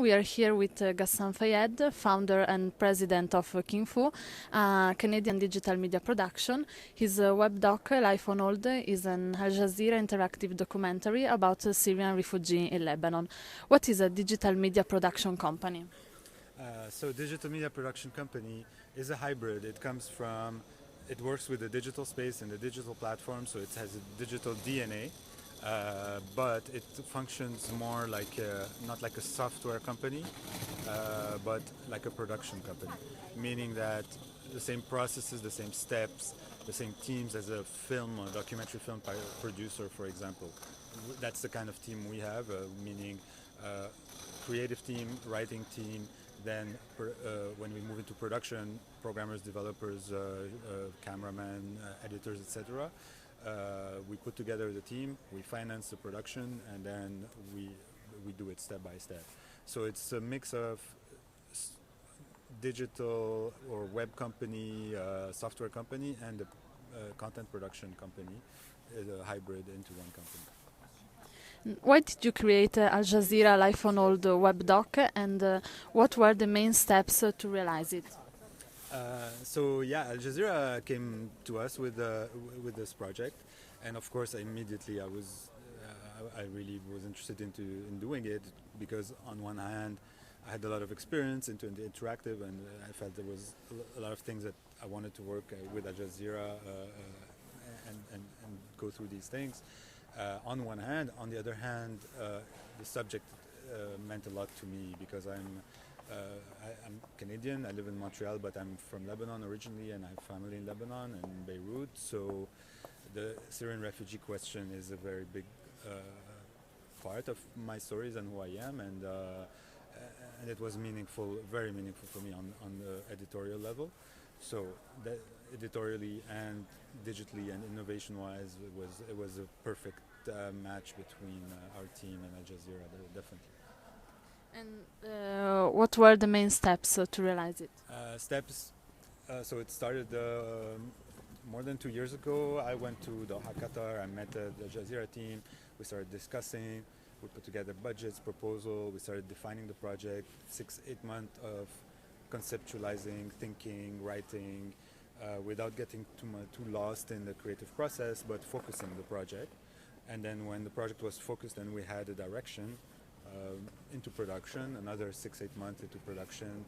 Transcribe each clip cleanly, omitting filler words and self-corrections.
We are here with Ghassan Fayad, founder and president of KNGFU, Canadian digital media production. His web doc, Life on Hold, is an Al Jazeera interactive documentary about a Syrian refugee in Lebanon. What is a digital media production company? So digital media production company is a hybrid. It works with the digital space and the digital platform, so it has a digital DNA, but it functions more like not like a software company, but like a production company, meaning that the same processes, the same steps, the same teams as a film or documentary film producer, for example. That's the kind of team we have, meaning creative team, writing team, then when we move into production, programmers, developers, cameramen, editors, etc. We put together the team, we finance the production, and then we do it step by step. So it's a mix of digital or web company, software company, and a content production company, a hybrid into one company. Why did you create Al Jazeera Life on Hold web doc, and what were the main steps to realize it? Al Jazeera came to us with this project, and of course immediately I really was interested in doing it because on one hand I had a lot of experience into the interactive, and I felt there was a lot of things that I wanted to work with Al Jazeera and go through these things. On one hand, on the other hand, the subject meant a lot to me because I'm Canadian. I live in Montreal, but I'm from Lebanon originally, and I have family in Lebanon and Beirut. So the Syrian refugee question is a very big part of my stories and who I am, and it was meaningful, very meaningful for me on the editorial level. So that editorially and digitally and innovation-wise, it was a perfect match between our team and Al Jazeera, definitely. And what were the main steps to realize it? So it started more than 2 years ago. I went to Doha, Qatar. I met the Al Jazeera team. We started discussing. We put together budgets, proposal. We started defining the project. 6-8 months of conceptualizing, thinking, writing, without getting too lost in the creative process, but focusing the project. And then when the project was focused and we had a direction into production, another 6-8 months into production,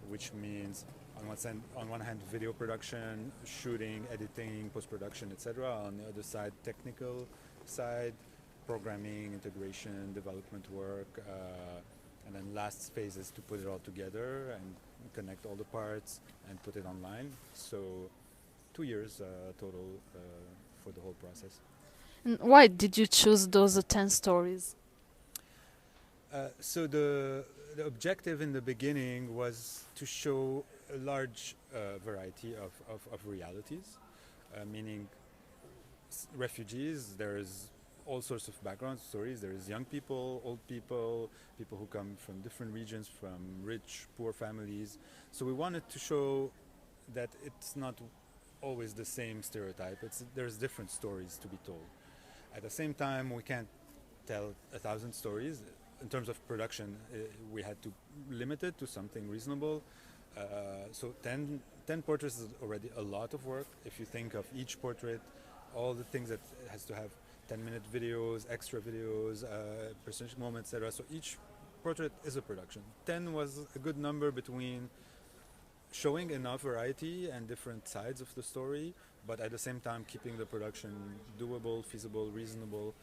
which means on one hand video production, shooting, editing, post-production, etc. On the other side, technical side, programming, integration, development work, and then last phase is to put it all together and connect all the parts and put it online. So 2 years total for the whole process. And why did you choose those 10 stories? So the objective in the beginning was to show a large variety of realities, meaning refugees. There is all sorts of background stories. There is young people, old people, people who come from different regions, from rich, poor families. So we wanted to show that it's not always the same stereotype. There's different stories to be told. At the same time, we can't tell 1,000 stories. In terms of production, we had to limit it to something reasonable. So 10 portraits is already a lot of work. If you think of each portrait, all the things that it has to have 10-minute videos, extra videos, percentage moments, etc. So each portrait is a production. 10 was a good number between showing enough variety and different sides of the story, but at the same time keeping the production doable, feasible, reasonable,